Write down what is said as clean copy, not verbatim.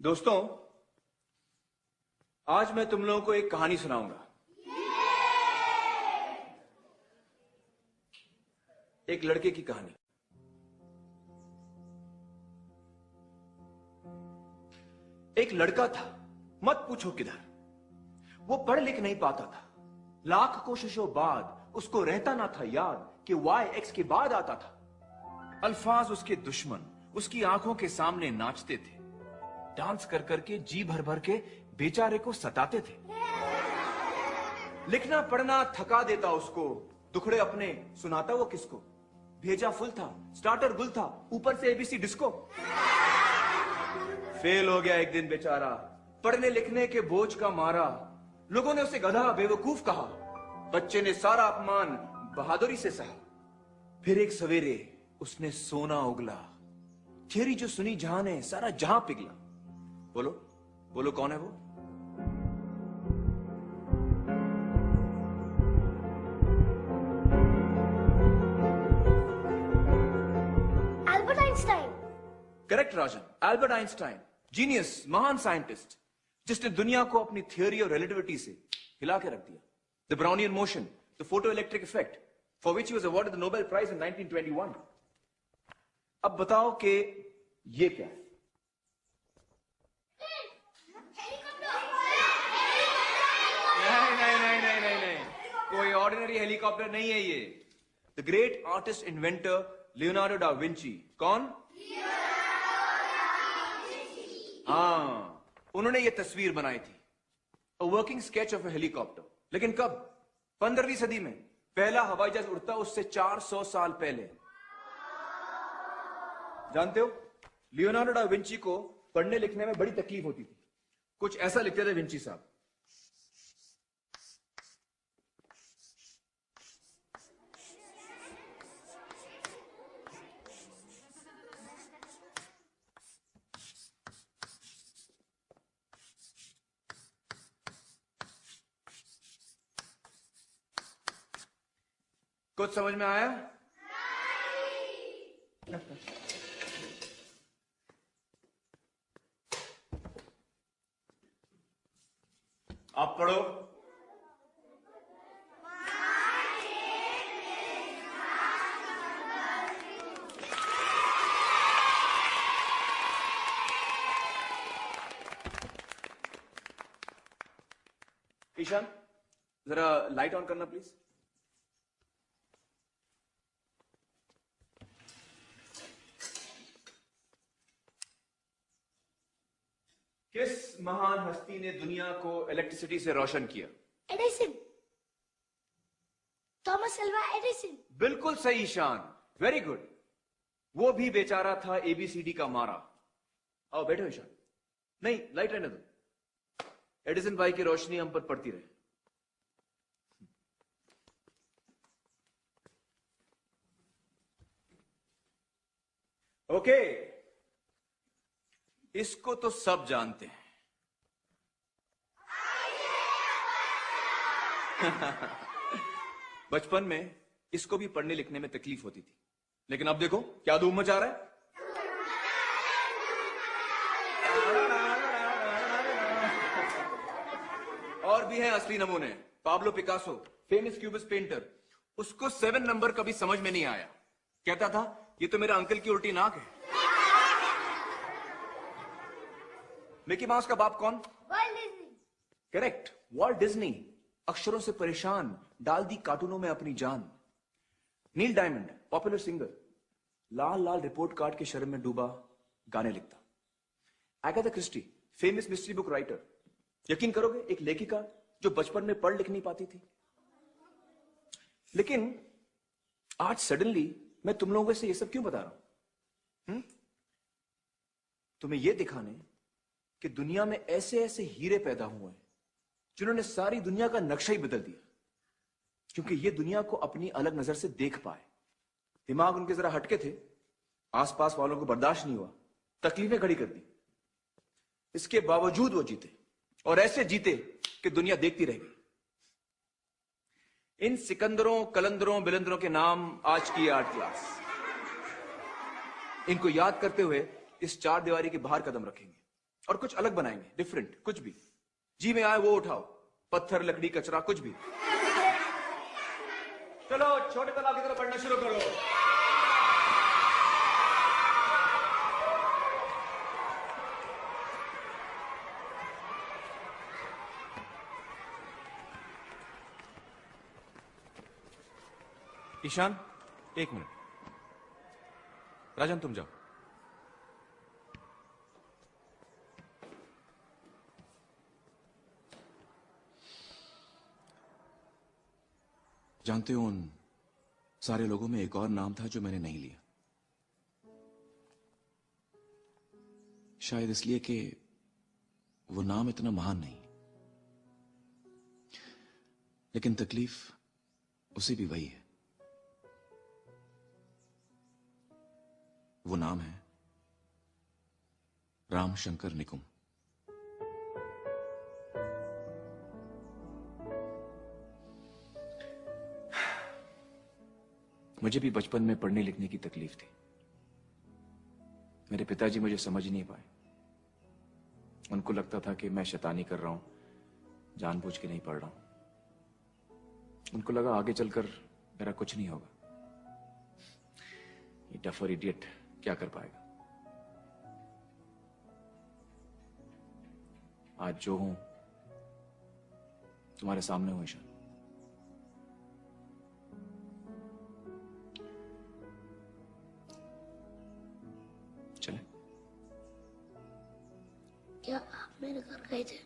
दोस्तों, आज मैं तुम लोगों को एक कहानी सुनाऊंगा। एक लड़के की कहानी। एक लड़का था, मत पूछो किधर। वो पढ़ लिख नहीं पाता था। लाख कोशिशों बाद उसको रहता ना था याद कि y x के बाद आता था। अल्फाज उसके दुश्मन उसकी आंखों के सामने नाचते थे। डांस कर करके जी भर भर के बेचारे को सताते थे। लिखना पढ़ना थका देता उसको, दुखड़े अपने सुनाता वो किसको। भेजा फुल था, स्टार्टर गुल था, ऊपर से एबीसी डिस्को। फेल हो गया एक दिन बेचारा, पढ़ने लिखने के बोझ का मारा। लोगों ने उसे गधा बेवकूफ कहा। बच्चे ने सारा अपमान बहादुरी से सहा। फिर एक सवेरे उसने सोना उगला। थियरी जो सुनी जहां ने, सारा जहां पिघला। बोलो बोलो, कौन है वो? Albert Einstein. करेक्ट राजन, एल्बर्ट आइंस्टाइन, जीनियस, महान साइंटिस्ट, जिसने दुनिया को अपनी थियोरी और रिलेटिविटी से हिला के रख दिया। The Brownian motion, the photoelectric effect, for which he was awarded the Nobel Prize in 1921। अब बताओ कि ये क्या है? नहीं, कोई ऑर्डिनरी हेलीकॉप्टर नहीं है ये। The great artist inventor Leonardo da Vinci. कौन? हाँ, उन्होंने ये तस्वीर बनाई थी, a working sketch of a helicopter. लेकिन कब? 15वीं सदी में। पहला हवाई जहाज उड़ता उससे 400 साल पहले। जानते हो, लियोनार्डो डा विंची को पढ़ने लिखने में बड़ी तकलीफ होती थी। कुछ ऐसा लिखते थे विंची साहब। कुछ समझ में आया? आप पढ़ो। ईशान, जरा लाइट ऑन करना प्लीज। किस महान हस्ती ने दुनिया को इलेक्ट्रिसिटी से रोशन किया? एडिसन। Thomas Alva Edison. बिल्कुल सही ईशान, वेरी गुड। वो भी बेचारा था एबीसीडी का मारा। आओ बैठो ईशान। नहीं, लाइट रहने दो। एडिसन भाई की रोशनी हम पर पड़ती रहे। ओके, इसको तो सब जानते हैं। बचपन में इसको भी पढ़ने लिखने में तकलीफ होती थी, लेकिन अब देखो क्या धूम मचा रहा है। और भी हैं असली नमूने। Pablo Picasso, famous cubist painter, उसको 7 नंबर कभी समझ में नहीं आया। कहता था ये तो मेरा अंकल की उल्टी नाक है। मिकी माउस का बाप कौन? World Disney. Correct, Walt Disney. अक्षरों से परेशान, डाल दी कार्टूनों में अपनी जान। नील डायमंड, पॉपुलर सिंगर, लाल लाल रिपोर्ट कार्ड के शर्म में डूबा गाने लिखता। Agatha Christie, famous mystery book writer. यकीन करोगे, एक लेखिका जो बचपन में पढ़ लिख नहीं पाती थी। लेकिन आज सडनली मैं तुम लोगों से ये सब क्यों बता रहा हूं? तुम्हें यह दिखाने कि दुनिया में ऐसे ऐसे हीरे पैदा हुए हैं जिन्होंने सारी दुनिया का नक्शा ही बदल दिया, क्योंकि ये दुनिया को अपनी अलग नजर से देख पाए। दिमाग उनके जरा हटके थे, आसपास वालों को बर्दाश्त नहीं हुआ, तकलीफें खड़ी कर दी। इसके बावजूद वो जीते, और ऐसे जीते कि दुनिया देखती रह गई। इन सिकंदरों, कलंदरों, बिलंदरों के नाम आज की आर्ट क्लास। इनको याद करते हुए इस चार दीवारी के बाहर कदम रखेंगे। और कुछ अलग बनाएंगे, डिफरेंट, कुछ भी जी में आए वो उठाओ, पत्थर, लकड़ी, कचरा, कुछ भी। चलो छोटे तालाब की तरफ बढ़ना शुरू करो। ईशान, एक मिनट। राजन तुम जाओ। जानते हो, उन सारे लोगों में एक और नाम था जो मैंने नहीं लिया। शायद इसलिए कि वो नाम इतना महान नहीं, लेकिन तकलीफ उसे भी वही है। वो नाम है राम शंकर निकुम। मुझे भी बचपन में पढ़ने लिखने की तकलीफ थी। मेरे पिताजी मुझे समझ ही नहीं पाए। उनको लगता था कि मैं शैतानी कर रहा हूं, जानबूझ के नहीं पढ़ रहा हूं। उनको लगा आगे चलकर मेरा कुछ नहीं होगा। ये डफर इडियट क्या कर पाएगा। आज जो हूं तुम्हारे सामने हूं ईशान। चले? क्या आप मेरे घर गए थे?